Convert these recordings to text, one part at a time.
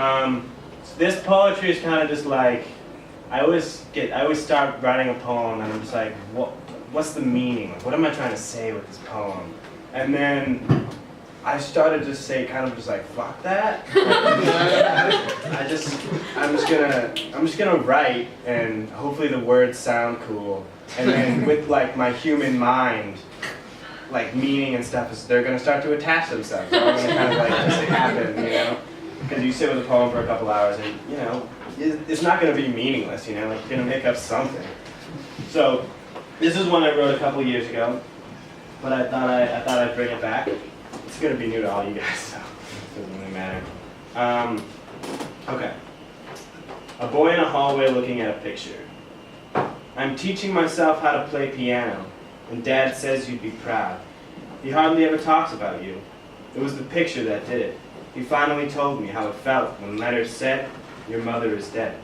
So this poetry is kind of just like, I always start writing a poem and I'm just like, what's the meaning? Like, what am I trying to say with this poem? And then I started to say kind of just like, fuck that. I'm just gonna write and hopefully the words sound cool. And then with like my human mind, like meaning and stuff, they're gonna start to attach themselves. They're all gonna kind of like just happen, you know? Because you sit with a poem for a couple hours and, you know, it's not gonna be meaningless, you know? Like you're gonna make up something. So this is one I wrote a couple years ago, but I thought I'd bring it back. It's gonna be new to all you guys, so it doesn't really matter. Okay. A boy in a hallway looking at a picture. I'm teaching myself how to play piano, and Dad says you'd be proud. He hardly ever talks about you. It was the picture that did it. He finally told me how it felt when Leonard said, "Your mother is dead."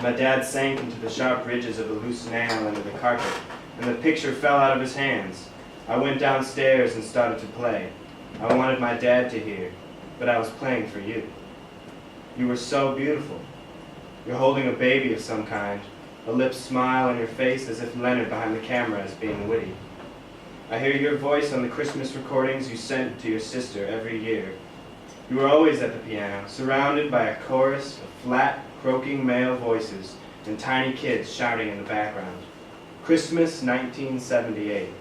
My dad sank into the sharp ridges of a loose nail under the carpet, and the picture fell out of his hands. I went downstairs and started to play. I wanted my dad to hear, but I was playing for you. You were so beautiful. You're holding a baby of some kind, a lip smile on your face as if Leonard behind the camera is being witty. I hear your voice on the Christmas recordings you sent to your sister every year. You were always at the piano, surrounded by a chorus of flat, croaking male voices and tiny kids shouting in the background. Christmas 1978.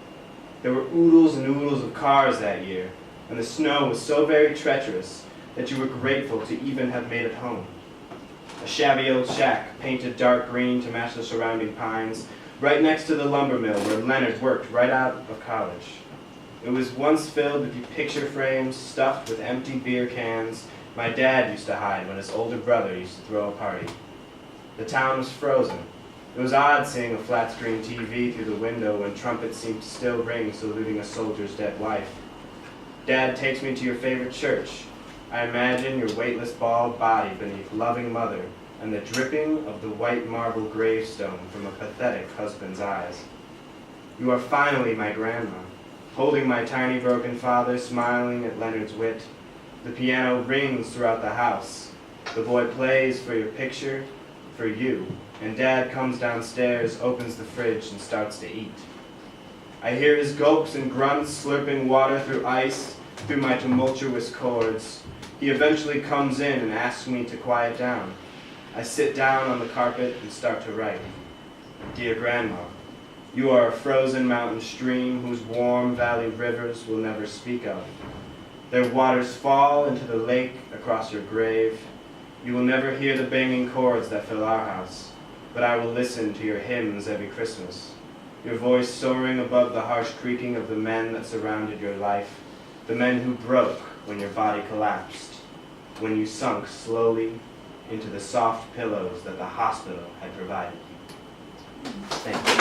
There were oodles and oodles of cars that year, and the snow was so very treacherous that you were grateful to even have made it home. A shabby old shack, painted dark green to match the surrounding pines, right next to the lumber mill where Leonard worked right out of college. It was once filled with the picture frames stuffed with empty beer cans my dad used to hide when his older brother used to throw a party. The town was frozen. It was odd seeing a flat-screen TV through the window when trumpets seemed to still ring saluting a soldier's dead wife. Dad takes me to your favorite church. I imagine your weightless bald body beneath loving mother and the dripping of the white marble gravestone from a pathetic husband's eyes. You are finally my grandma, holding my tiny broken father, smiling at Leonard's wit. The piano rings throughout the house. The boy plays for your picture, for you, and Dad comes downstairs, opens the fridge, and starts to eat. I hear his gulps and grunts slurping water through ice, through my tumultuous chords. He eventually comes in and asks me to quiet down. I sit down on the carpet and start to write. Dear Grandma, you are a frozen mountain stream whose warm valley rivers will never speak of. Their waters fall into the lake across your grave. You will never hear the banging chords that fill our house, but I will listen to your hymns every Christmas, your voice soaring above the harsh creaking of the men that surrounded your life, the men who broke when your body collapsed, when you sunk slowly into the soft pillows that the hospital had provided you. Thank you.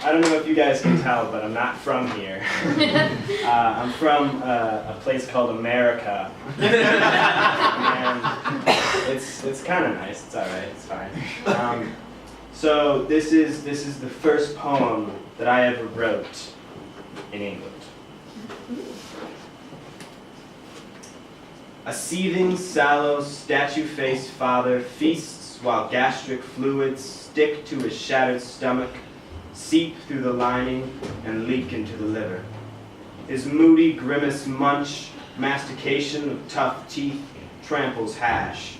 I don't know if you guys can tell, but I'm not from here. I'm from a place called America, and it's kind of nice. It's all right. It's fine. So this is the first poem that I ever wrote in England. A seething, sallow, statue-faced father feasts while gastric fluids stick to his shattered stomach, seep through the lining, and leak into the liver. His moody, grimace munch, mastication of tough teeth, tramples hash.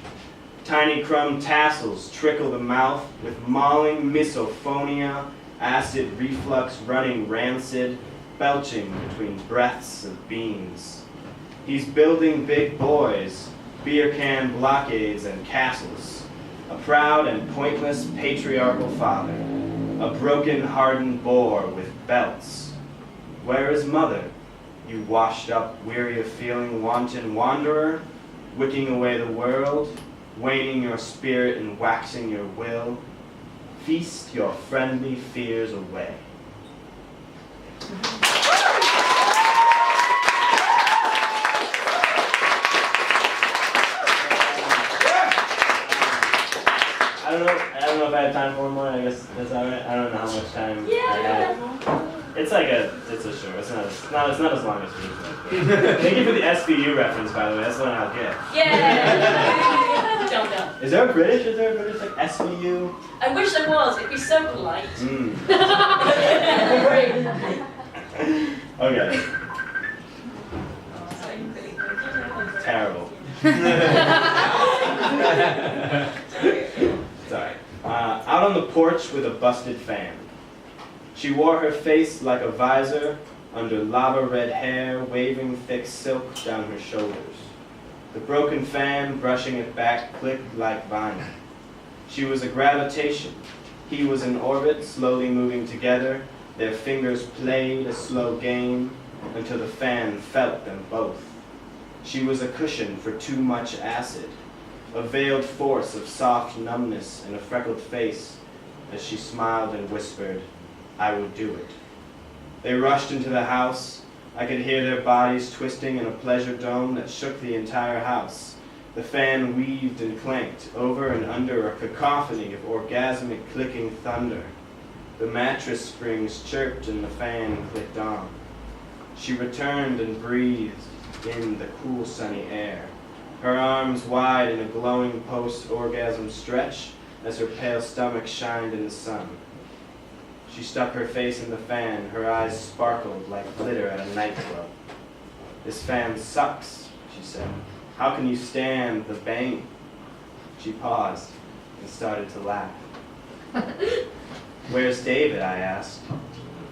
Tiny crumb tassels trickle the mouth with mauling misophonia, acid reflux running rancid, belching between breaths of beans. He's building big boys, beer can blockades and castles. A proud and pointless patriarchal father. A broken, hardened boar with belts. Where is mother, you washed up, weary of feeling, wanton wanderer, wicking away the world, waning your spirit and waxing your will? Feast your friendly fears away. don't know if I have time for one more. I guess that's all right. I don't know how much time I have. It's a short. It's not as long as me. Thank you for the SVU reference, by the way. That's the one I'll get. Yeah. Don't. Is there a British like SVU? I wish there was. It'd be so polite. Okay. Terrible. Sorry. Out on the porch with a busted fan. She wore her face like a visor under lava-red hair waving thick silk down her shoulders. The broken fan, brushing it back, clicked like vinyl. She was a gravitation. He was in orbit, slowly moving together. Their fingers played a slow game until the fan felt them both. She was a cushion for too much acid, a veiled force of soft numbness in a freckled face as she smiled and whispered, "I will do it." They rushed into the house. I could hear their bodies twisting in a pleasure dome that shook the entire house. The fan weaved and clanked over and under a cacophony of orgasmic clicking thunder. The mattress springs chirped and the fan clicked on. She returned and breathed in the cool sunny air, her arms wide in a glowing post-orgasm stretch as her pale stomach shined in the sun. She stuck her face in the fan, her eyes sparkled like glitter at a nightclub. "This fan sucks," she said. "How can you stand the bang?" She paused and started to laugh. "Where's David?" I asked,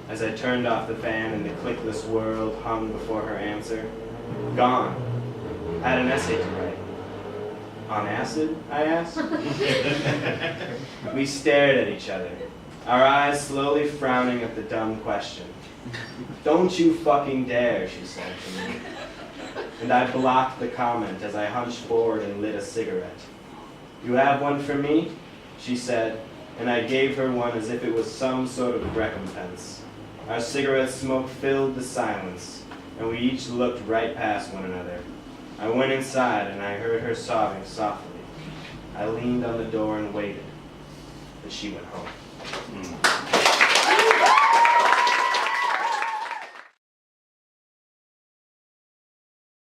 as I turned off the fan and the clickless world hung before her answer. "Gone. Had an essay to write." "On acid?" I asked. We stared at each other, our eyes slowly frowning at the dumb question. "Don't you fucking dare," she said to me. And I blocked the comment as I hunched forward and lit a cigarette. "You have one for me?" she said, and I gave her one as if it was some sort of recompense. Our cigarette smoke filled the silence, and we each looked right past one another. I went inside and I heard her sobbing softly. I leaned on the door and waited, but she went home.